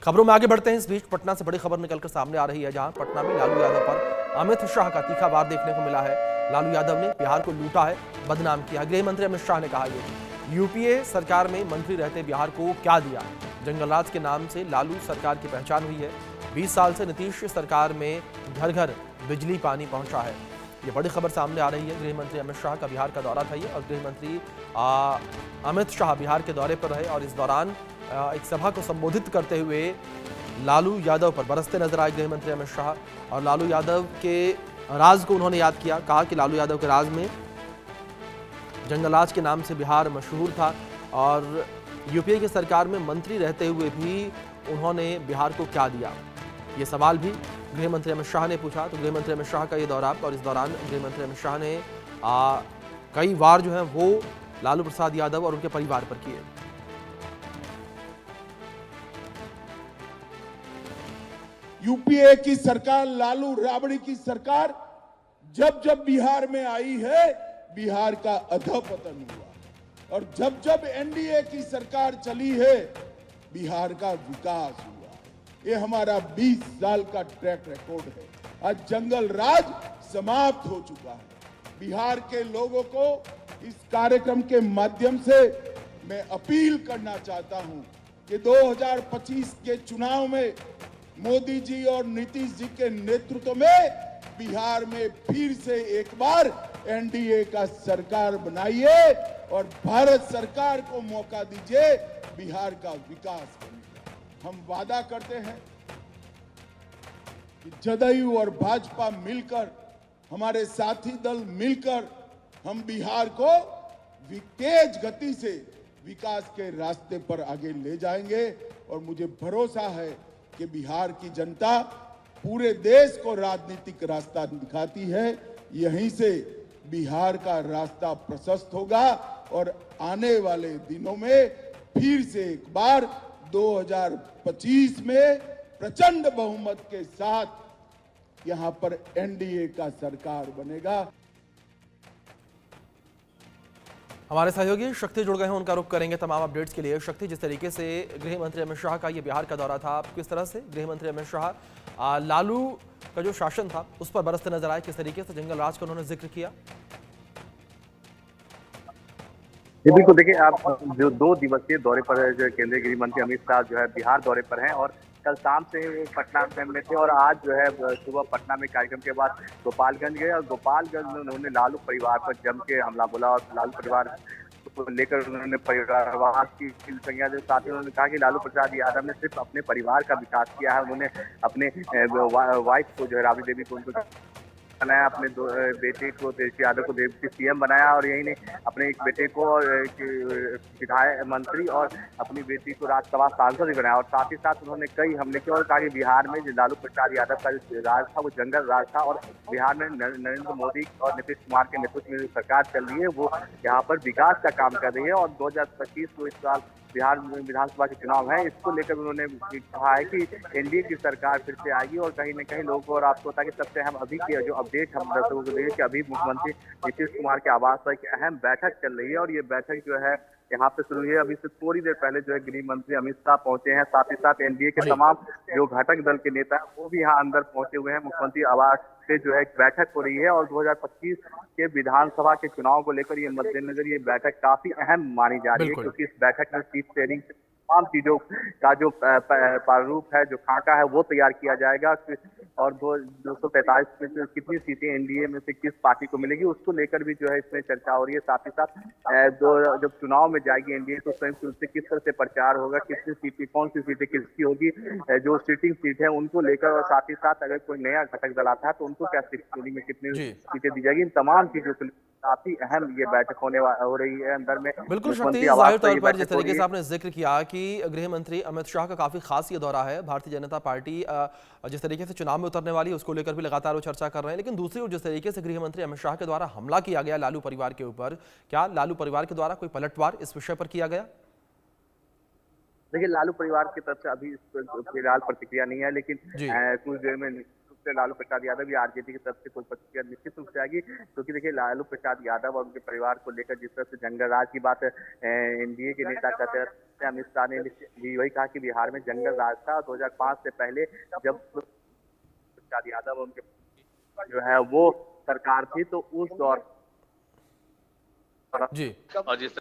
खबरों में आगे बढ़ते हैं। इस बीच पटना से बड़ी खबर निकलकर सामने आ रही है, जहां पटना में लालू यादव पर अमित शाह का तीखा वार देखने को मिला है। लालू यादव ने बिहार को लूटा है, बदनाम किया। गृह मंत्री अमित शाह ने कहा ये यूपीए सरकार में मंत्री रहते बिहार को क्या दिया। जंगलराज के नाम से लालू सरकार की पहचान हुई है। 20 साल से नीतीश सरकार में घर घर बिजली पानी पहुंचा है। ये बड़ी खबर सामने आ रही है। गृह मंत्री अमित शाह का बिहार का दौरा था ये, और गृह मंत्री अमित शाह बिहार के दौरे पर रहे, और इस दौरान एक सभा को संबोधित करते हुए लालू यादव पर बरसते नजर आए गृह मंत्री अमित शाह, और लालू यादव के राज को उन्होंने याद किया। कहा कि लालू यादव के राज में जंगलराज के नाम से बिहार मशहूर था, और यूपीए की सरकार में मंत्री रहते हुए भी उन्होंने बिहार को क्या दिया, ये सवाल भी गृह मंत्री अमित शाह ने पूछा। तो गृह मंत्री अमित शाह का ये दौरा, और इस दौरान गृह मंत्री अमित शाह ने कई वार जो है वो लालू प्रसाद यादव और उनके परिवार पर किए। यूपीए की सरकार, लालू राबड़ी की सरकार जब जब बिहार में आई है, बिहार का अधपतन हुआ, और जब जब एनडीए की सरकार चली है, बिहार का विकास हुआ। ये हमारा 20 साल का ट्रैक रिकॉर्ड है। आज जंगल राज समाप्त हो चुका है। बिहार के लोगों को इस कार्यक्रम के माध्यम से मैं अपील करना चाहता हूं कि 2025 के चुनाव में मोदी जी और नीतीश जी के नेतृत्व में बिहार में फिर से एक बार एनडीए का सरकार बनाइए और भारत सरकार को मौका दीजिए बिहार का विकास करने का। हम वादा करते हैं कि जदयू और भाजपा मिलकर, हमारे साथी दल मिलकर हम बिहार को तेज गति से विकास के रास्ते पर आगे ले जाएंगे। और मुझे भरोसा है कि बिहार की जनता पूरे देश को राजनीतिक रास्ता दिखाती है। यहीं से बिहार का रास्ता प्रशस्त होगा, और आने वाले दिनों में फिर से एक बार 2025 में प्रचंड बहुमत के साथ यहां पर एनडीए का सरकार बनेगा। हमारे सहयोगी शक्ति जुड़ गए हैं, उनका रुख करेंगे तमाम अपडेट्स के लिए। शक्ति, जिस तरीके से गृह मंत्री अमित शाह का ये बिहार का दौरा था, किस तरह से गृह मंत्री अमित शाह लालू का जो शासन था उस पर बरसते नजर आए, किस तरीके से जंगल राज का उन्होंने जिक्र किया? जी बिल्कुल, देखिए आप जो 2 दिवसीय दौरे पर है, जो केंद्रीय गृह मंत्री अमित शाह जो है बिहार दौरे पर हैं, और कल शाम से वो पटना में थे, और आज जो है सुबह पटना में कार्यक्रम के बाद गोपालगंज गए, और गोपालगंज में उन्होंने लालू परिवार पर जम के हमला बोला, और लालू परिवार को लेकर उन्होंने परिवारवाद की संज्ञा दी। साथ ही उन्होंने कहा कि लालू प्रसाद यादव ने सिर्फ अपने परिवार का विकास किया है, उन्होंने अपने वाइफ को जो है राबड़ी देवी को उनको बनाया, अपने बेटे को तेजस्वी यादव को डिप्टी सीएम बनाया, और यही नहीं अपने एक बेटे को विधायक मंत्री और अपनी बेटी को राज्यसभा सांसद भी बनाया। और साथ ही साथ उन्होंने कई हमले किए, और कहा कि बिहार में जो लालू प्रसाद यादव का जो राज था वो जंगल राज था, और बिहार में नरेंद्र मोदी और नीतीश कुमार के नेतृत्व में जो सरकार चल रही है वो यहाँ पर विकास का काम कर रही है। और 2025 को इस साल बिहार में विधानसभा के चुनाव है, इसको लेकर उन्होंने कहा है कि एनडीए की सरकार फिर से आएगी। और कहीं न कहीं लोगों को, और आपको पता है कि सबसे अहम अभी की जो अपडेट हम दर्शकों को देंगे कि अभी मुख्यमंत्री नीतीश कुमार के आवास पर एक अहम बैठक चल रही है, और ये बैठक जो है यहाँ पे शुरू हुई है। अभी से थोड़ी देर पहले जो है गृह मंत्री अमित शाह पहुंचे हैं, साथ ही साथ एनडीए के तमाम जो घटक दल के नेता हैं वो भी यहाँ अंदर पहुंचे हुए हैं। मुख्यमंत्री आवास से जो है एक बैठक हो रही है, और 2025 के विधानसभा के चुनाव को लेकर ये मद्देनजर ये बैठक काफी अहम मानी जा रही है, क्योंकि इस बैठक में सीट शेयरिंग तमाम चीजों का जो प्रारूप है, जो खाका है वो तैयार किया जाएगा, और 243 में से कितनी सीटें एनडीए में से किस पार्टी को मिलेगी उसको लेकर भी जो है इसमें चर्चा हो रही है। साथ ही साथ जब चुनाव में जाएगी एनडीए तो संयुक्त रूप से किस तरह से प्रचार होगा, कितनी सीटें, कौन सी सीटें किसकी होगी, जो सिटिंग सीट है उनको लेकर, और साथ ही साथ अगर कोई नया घटक दल आता है तो उनको क्या सीटिंग में कितनी सीटें दी जाएगी, इन तमाम चीजों को काफी अहम ये बैठक हो रही है अंदर में। बिल्कुल शक्ति, जाहिर तौर पर जिस तरीके से आपने जिक्र किया कि गृह मंत्री अमित शाह का काफी खास ये दौरा है, भारतीय जनता पार्टी जिस तरीके से चुनाव में उतरने वाली है उसको लेकर भी लगातार वो चर्चा कर रहे हैं, लेकिन दूसरी ओर जिस तरीके से गृह मंत्री अमित शाह के द्वारा हमला किया गया लालू परिवार के ऊपर, क्या लालू परिवार के द्वारा कोई पलटवार इस विषय पर किया गया? देखिए, लालू परिवार की तरफ से अभी फिलहाल प्रतिक्रिया नहीं है, लेकिन कुछ देर में लालू प्रसाद यादव या आरजेडी की तरफ से कोई प्रतिक्रिया निश्चित रूप से आएगी, क्योंकि देखिए लालू प्रसाद यादव और उनके परिवार को लेकर जिस तरह से जंगल राज की बात एनडीए के नेता कहते हैं, में अमित शाह ने भी वही कहा कि बिहार में जंगल राज था। 2005 से पहले जब लालू यादव उनके जो है वो सरकार थी तो उस दौर जी और जिस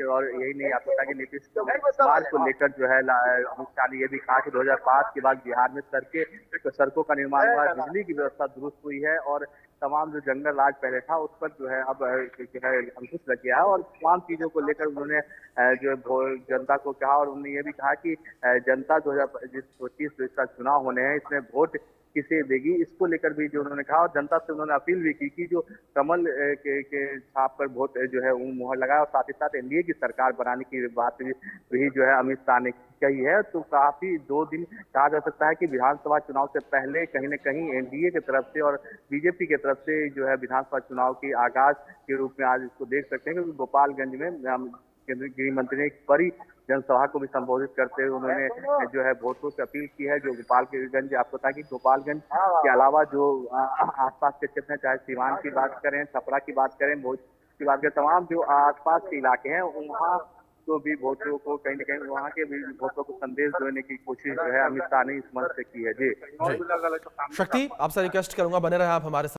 और यही नहीं आपको पता कि नीतीश कुमार को लेकर जो है अमित शाह ने ये भी कहा कि 2005 के बाद बिहार में सड़कों का निर्माण हुआ है, बिजली की व्यवस्था दुरुस्त हुई है और तमाम जो जंगल राज पहले था उस पर जो है अब जो है अंकुश लग गया है और तमाम चीजों को लेकर उन्होंने जो है जनता को कहा और उन्होंने ये भी कहा कि जनता 2025 का चुनाव होने हैं इसमें वोट किसे देगी, इसको लेकर भी जो उन्होंने कहा और जनता से उन्होंने अपील भी की कि जो कमल के छाप पर वोट जो है मुहर लगाए और साथ ही साथ एनडीए की सरकार बनाने की बात भी जो है अमित शाह ने कही है। तो काफी 2 दिन कहा जा सकता है कि विधानसभा चुनाव से पहले कहीं न कहीं एनडीए की तरफ से और बीजेपी की तरफ से जो है विधानसभा चुनाव की आगाज के रूप में आज इसको देख सकते हैं, क्योंकि गोपालगंज में केंद्रीय गृह मंत्री ने एक बड़ी जनसभा को भी संबोधित करते हुए उन्होंने जो है वोटरों से अपील की है। जो गोपालगंज आपको पता है कि गोपालगंज के अलावा जो आसपास के क्षेत्र हैं, चाहे सीवान की बात करें, छपरा की बात करें, भोज की बात करें, तमाम जो आसपास के इलाके हैं वहाँ तो भी वोटरों को कहीं न कहीं वहाँ के भी वोटरों को संदेश देने की कोशिश जो है अमित शाह ने इस मंच से की है। जी शक्ति, आपसे रिक्वेस्ट करूंगा बने रहे आप हमारे